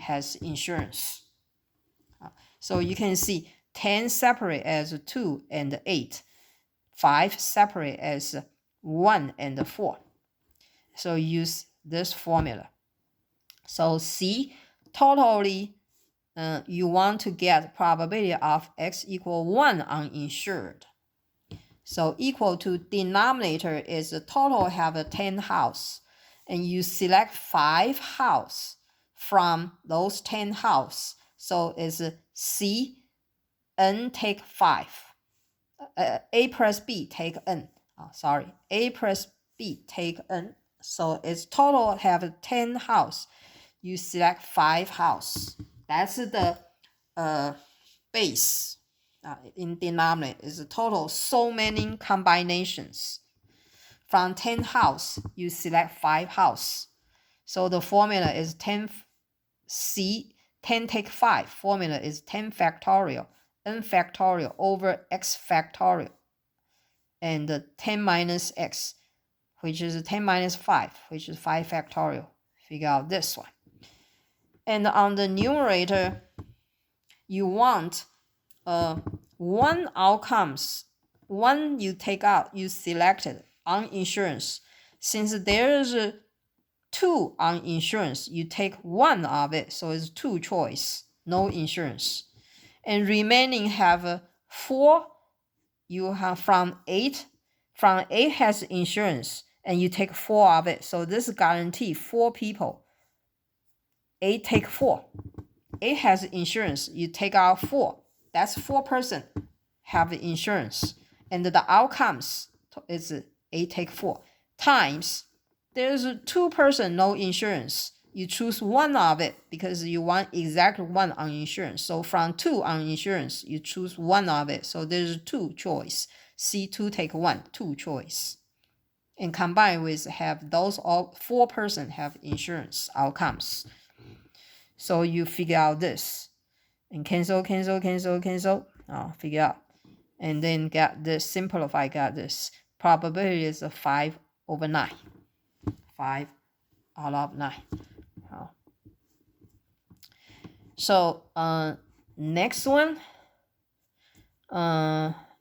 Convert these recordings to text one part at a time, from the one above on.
has insurance. So you can see 10 separate as 2 and 8. 5 separate as 1 and 4. So use this formula. So C, totally you want to get probability of X equal 1 uninsured. So equal to denominator is the total have a 10 house. And you select 5 house from those 10 house. So it's C, N take 5. A plus B take N. A plus B take N. So it's total have 10 house. You select 5 house. That's the base. In denominator is the total so many combinations. From 10 house, you select 5 house. So the formula is 10 take 5. Formula is 10 factorial, n factorial over x factorial, and 10 minus x, which is 10 minus 5, which is 5 factorial. Figure out this one. And on the numerator, you want one outcomes, one you take out, you selected on insurance. Since there's 2 on insurance, you take one of it, so it's 2 choice, no insurance. And remaining have 4, you have from 8 has insurance, and you take 4 of it, so this guarantee 4 people. 8 take 4. 8 has insurance, you take out 4. That's 4 person have insurance. And the outcomes is 8 take 4 times there's 2 person no insurance. You choose one of it because you want exact one on insurance. So from 2 on insurance, you choose one of it. So there's 2 choice. C2 take 1, 2 choice. And combined with have those all 4 person have insurance outcomes. So you figure out this. And cancel. Figure out. And then get this, simplify, got this. Probability is 5 over 9. 5 out of 9. So next one.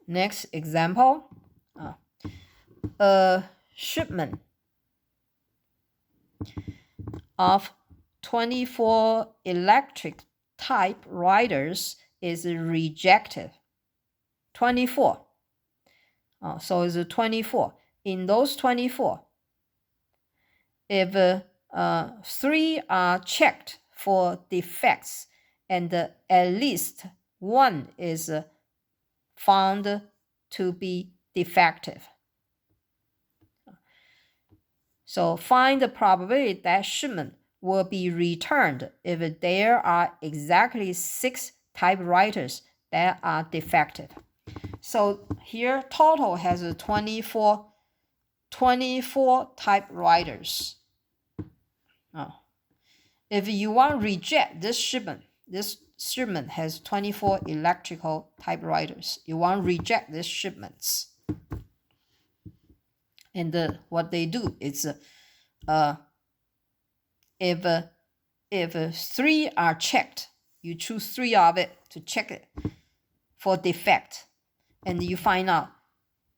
Next example. A shipment of 24 electric typewriters is rejected. 24. So it's 24. In those 24, if 3 are checked for defects and at least 1 is found to be defective. So find the probability that shipment will be returned if there are exactly 6 typewriters that are defective. So here total has 24 typewriters. If you want to reject this shipment has 24 electrical typewriters. You want to reject these shipments. And what they do is if 3 are checked, you choose 3 of it to check it for defect, and you find out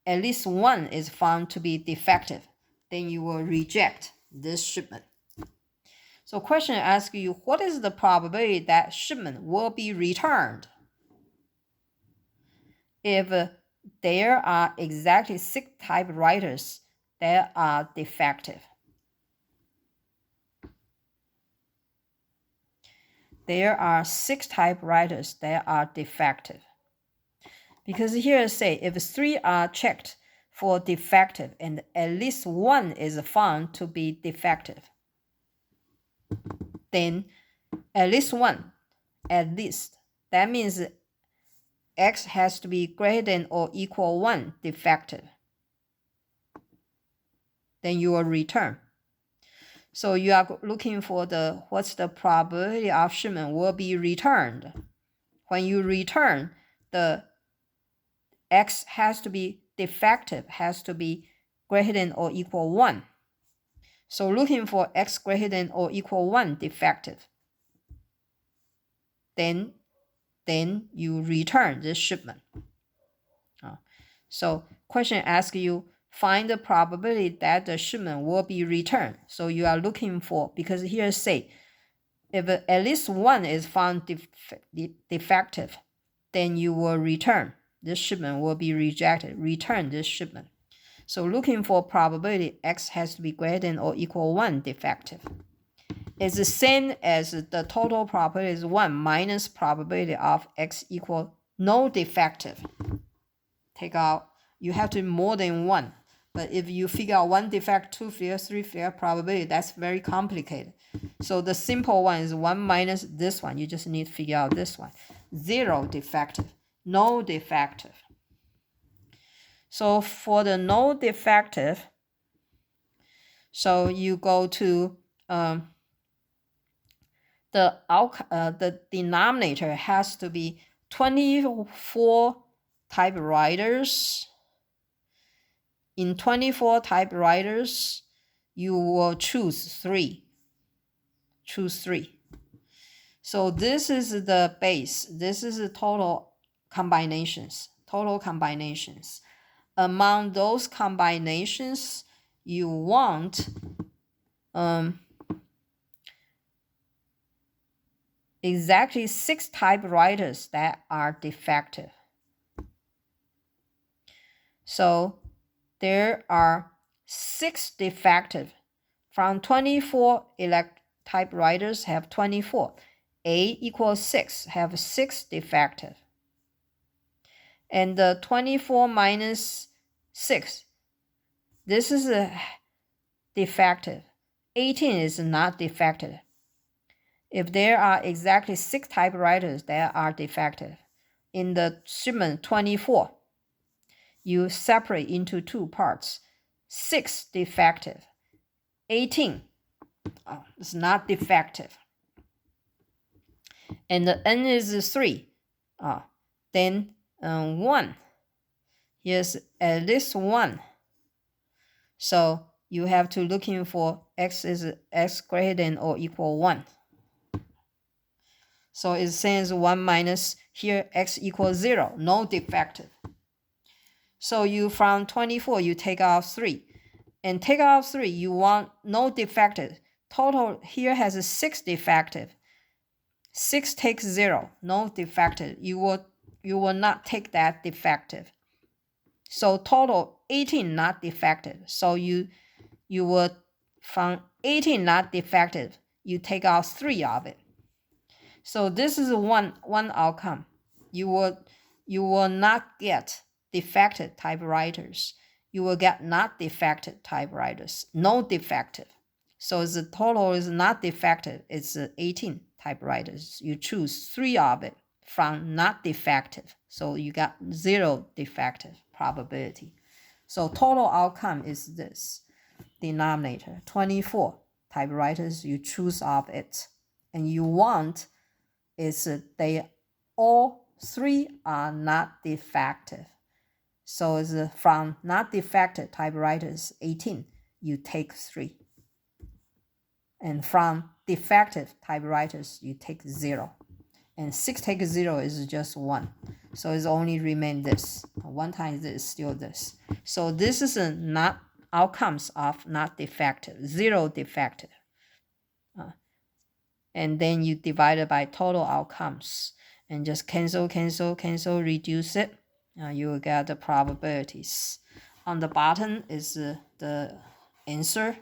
at least 1 is found to be defective, then you will reject this shipment. So question asks you, what is the probability that shipment will be returned if there are exactly 6 typewriters that are defective? There are 6 typewriters that are defective. Because here it say if 3 are checked for defective and at least 1 is found to be defective, then at least 1, that means X has to be greater than or equal 1 defective. Then you will return. So you are looking for what's the probability of shipment will be returned. When you return, the X has to be defective, has to be greater than or equal 1. So looking for X greater than or equal 1 defective. then you return this shipment. So question asks you, find the probability that the shipment will be returned. So you are looking for, because here say, if at least one is found defective, then you will return. This shipment will be rejected. Return this shipment. So looking for probability X has to be greater than or equal 1 defective. It's the same as the total probability is 1 minus probability of X equal no defective. Take out, you have to be more than 1. But if you figure out 1 defect, 2 failure, 3 failure probability, that's very complicated. So the simple one is 1 minus this one. You just need to figure out this one. 0 defective, no defective. So for the no defective, so you go to the denominator has to be 24 typewriters. In 24 typewriters, you will choose 3. Choose 3. So this is the base. This is the total combinations. Total combinations. Among those combinations, you want exactly 6 typewriters that are defective. So there are 6 defective. From 24 typewriters have 24. A equals 6, have 6 defective. And the 24 minus 6, this is a defective. 18 is not defective. If there are exactly 6 typewriters that are defective, in the shipment 24, you separate into 2 parts. 6 defective, 18 is not defective. And the n is 3. Then 1. Here's at least 1. So you have to looking for X is X greater than or equal 1. So it says 1 minus here X equals 0, no defective. So you from 24 you take out 3. And take out 3, you want no defective. Total here has a 6 defective. 6 takes 0, no defective. You will not take that defective. So total 18 not defective. So you would from 18 not defective, you take out 3 of it. So this is one outcome. You will not get defective typewriters. You will get not defective typewriters, no defective. So the total is not defective. It's 18 typewriters. You choose 3 of it from not defective. So you got 0 defective probability. So total outcome is this. Denominator, 24 typewriters, you choose of it. And you want is they all 3 are not defective. So it's from not defective typewriters 18, you take 3. And from defective typewriters, you take 0. And 6 take 0 is just 1. So it's only remain this. 1 times this is still this. So this is a not outcomes of not defective, 0 defective. And then you divide it by total outcomes. And just cancel, reduce it. You will get the probabilities. On the bottom is the answer.